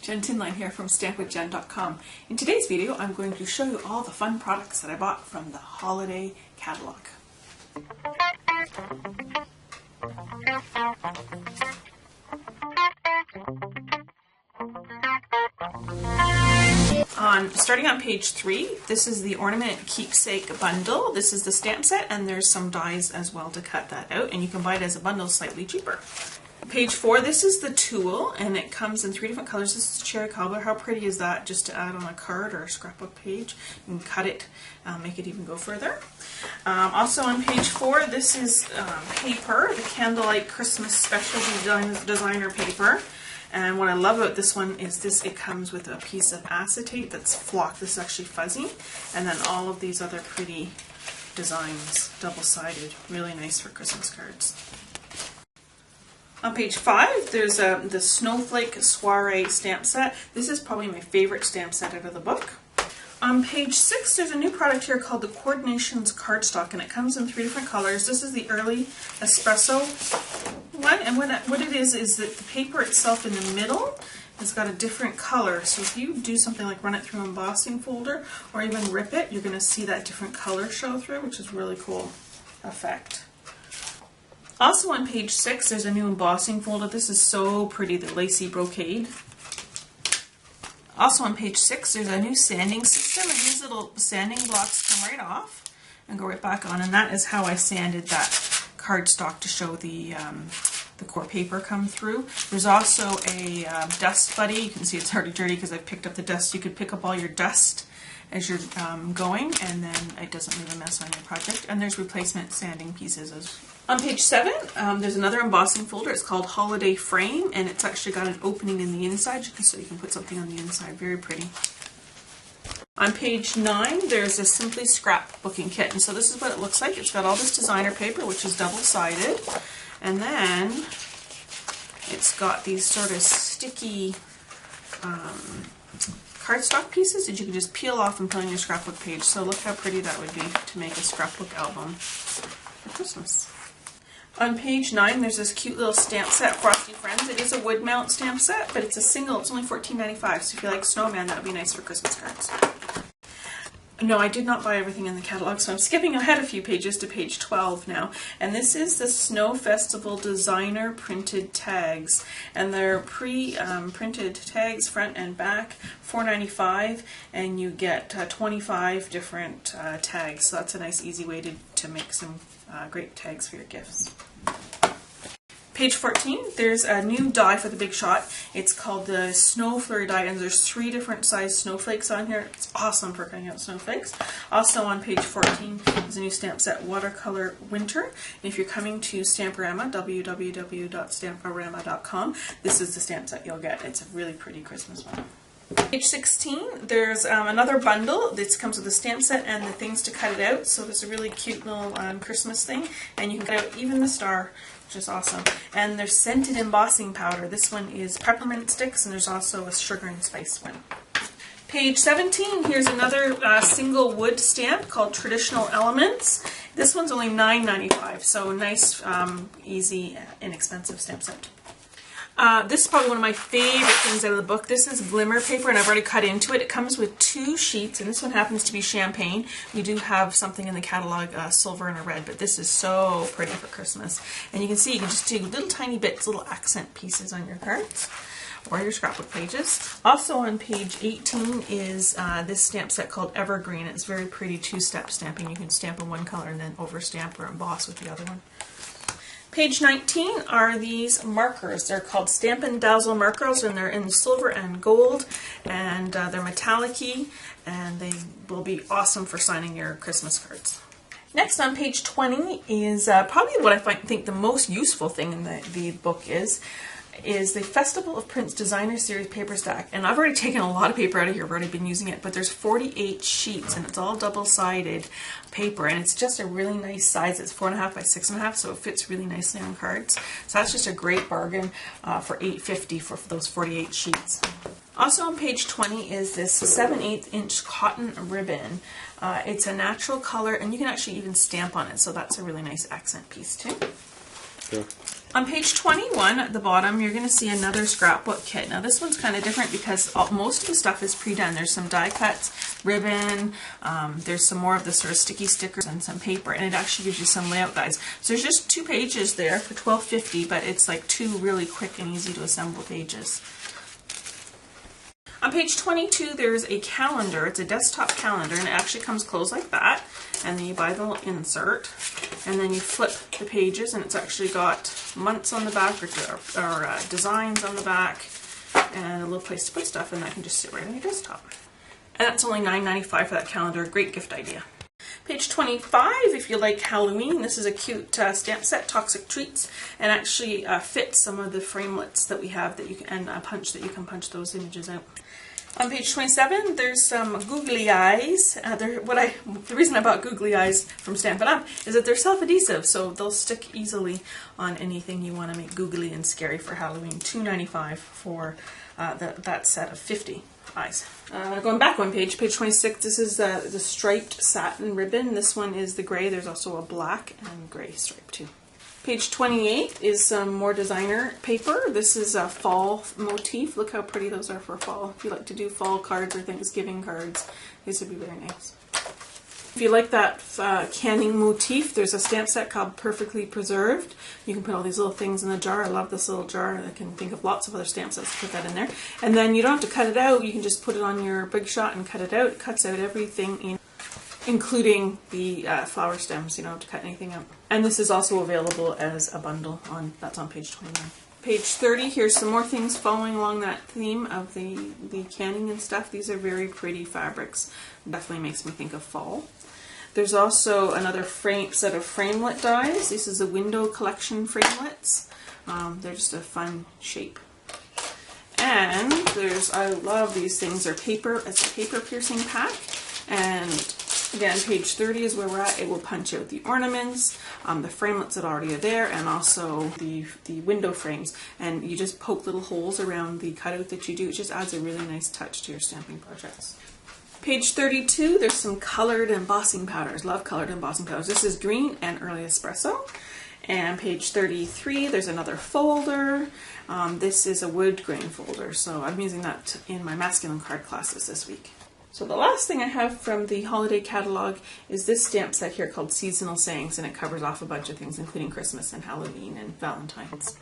Jen Tinline here from stampwithjen.com. In today's video, I'm going to show you all the fun products that I bought from the holiday catalog. Starting on page 3, this is the Ornament Keepsake bundle. This is the stamp set, and there's some dies as well to cut that out, and you can buy it as a bundle slightly cheaper. Page 4, this is the tool, and it comes in 3 different colors. This is cherry cobbler. How pretty is that, just to add on a card or a scrapbook page? You can cut it, make it even go further. Also on page 4, this is paper, the Candlelight Christmas Special Designer paper. And what I love about this one is it comes with a piece of acetate that's flocked. This is actually fuzzy. And then all of these other pretty designs, double-sided, really nice for Christmas cards. On page 5, there's the Snowflake Soiree stamp set. This is probably my favorite stamp set out of the book. On page 6, there's a new product here called the Coordinations Cardstock, and it comes in 3 different colors. This is the early espresso one, and what it is that the paper itself in the middle has got a different color. So if you do something like run it through Embossing Folder or even rip it, you're going to see that different color show through, which is really cool effect. Also on page 6, there's a new embossing folder. This is so pretty, the lacy brocade. Also on page 6, there's a new sanding system, and these little sanding blocks come right off and go right back on, and that is how I sanded that cardstock to show the core paper come through. There's also a dust buddy. You can see it's already dirty because I've picked up the dust. You could pick up all your dust as you're going, and then it doesn't leave a mess on your project. And there's replacement sanding pieces as well. On page 7, there's another embossing folder. It's called Holiday Frame, and it's actually got an opening in the inside, so you can put something on the inside. Very pretty. On page 9, there's a Simply Scrapbooking Kit, and so this is what it looks like. It's got all this designer paper, which is double-sided, and then it's got these sort of sticky cardstock pieces that you can just peel off and put on your scrapbook page. So look how pretty that would be to make a scrapbook album for Christmas. On page 9, there's this cute little stamp set, Frosty Friends. It is a wood mount stamp set, but it's a single. It's only $14.95, so if you like Snowman, that would be nice for Christmas cards. No, I did not buy everything in the catalog, so I'm skipping ahead a few pages to page 12 now. And this is the Snow Festival Designer Printed Tags. And they're pre-printed tags, front and back, $4.95, and you get 25 different tags. So that's a nice, easy way to make some great tags for your gifts. Page 14, there's a new die for the Big Shot. It's called the Snow Flurry Die, and there's 3 different size snowflakes on here. It's awesome for cutting out snowflakes. Also on page 14 is a new stamp set, Watercolor Winter. And if you're coming to Stamporama, www.stamporama.com, this is the stamp set you'll get. It's a really pretty Christmas one. Page 16, there's another bundle. This comes with a stamp set and the things to cut it out. So it's a really cute little Christmas thing, and you can cut out even the star, which is awesome. And there's scented embossing powder. This one is peppermint sticks, and there's also a sugar and spice one. Page 17, here's another single wood stamp called Traditional Elements. This one's only $9.95, so nice, easy, inexpensive stamp set. This is probably one of my favorite things out of the book. This is Limor Paper, and I've already cut into it. It comes with 2 sheets, and this one happens to be champagne. We do have something in the catalog, silver and a red, but this is so pretty for Christmas. And you can see you can just do little tiny bits, little accent pieces on your cards or your scrapbook pages. Also on page 18 is this stamp set called Evergreen. It's very pretty 2-step stamping. You can stamp in one color and then overstamp or emboss with the other one. Page 19 are these markers. They're called Stampin' Dazzle markers, and they're in silver and gold, and they're metallic-y, and they will be awesome for signing your Christmas cards. Next on page 20 is probably what I think the most useful thing in the book is the Festival of Prints Designer Series paper stack. And I've already taken a lot of paper out of here. I've already been using it, but there's 48 sheets, and it's all double-sided paper, and it's just a really nice size. It's 4.5 by 6.5, so it fits really nicely on cards. So that's just a great bargain for $8.50 for those 48 sheets. Also on page 20 is this 7/8 inch cotton ribbon. It's a natural color, and you can actually even stamp on it, so that's a really nice accent piece too. Yeah. On page 21 at the bottom, you're going to see another scrapbook kit. Now this one's kind of different because most of the stuff is pre-done. There's some die cuts, ribbon, there's some more of the sort of sticky stickers and some paper, and it actually gives you some layout guides. So there's just 2 pages there for $12.50, but it's like 2 really quick and easy to assemble pages. On page 22, there's a calendar. It's a desktop calendar, and it actually comes closed like that. And then you buy the little insert, and then you flip the pages, and it's actually got months on the back or designs on the back, and a little place to put stuff, and that can just sit right on your desktop. And that's only $9.95 for that calendar. Great gift idea. Page 25, if you like Halloween, this is a cute stamp set, Toxic Treats, and actually fits some of the framelits that we have that you can punch those images out. On page 27, there's some googly eyes. The reason I bought googly eyes from Stampin' Up! Is that they're self-adhesive, so they'll stick easily on anything you want to make googly and scary for Halloween. $2.95 for that set of 50 eyes. Going back one page, page 26, this is the striped satin ribbon. This one is the gray. There's also a black and gray stripe too. Page 28 is some more designer paper. This is a fall motif. Look how pretty those are for fall. If you like to do fall cards or Thanksgiving cards, these would be very nice. If you like that canning motif, there's a stamp set called Perfectly Preserved. You can put all these little things in the jar. I love this little jar. I can think of lots of other stamp sets to put that in there. And then you don't have to cut it out. You can just put it on your Big Shot and cut it out. It cuts out everything, including the flower stems. You don't have to cut anything out. And this is also available as a bundle. That's on page 29. Page 30, here's some more things following along that theme of the canning and stuff. These are very pretty fabrics. Definitely makes me think of fall. There's also another set of framelit dies. This is a window collection framelits. They're just a fun shape. And I love these things. They're paper. It's a paper piercing pack. And again, page 30 is where we're at. It will punch out the ornaments, the framelits that already are there, and also the window frames. And you just poke little holes around the cutout that you do. It just adds a really nice touch to your stamping projects. Page 32, there's some colored embossing powders. Love colored embossing powders. This is green and early espresso. And page 33, there's another folder. This is a wood grain folder, so I'm using that in my masculine card classes this week. So the last thing I have from the holiday catalog is this stamp set here called Seasonal Sayings, and it covers off a bunch of things, including Christmas and Halloween and Valentine's.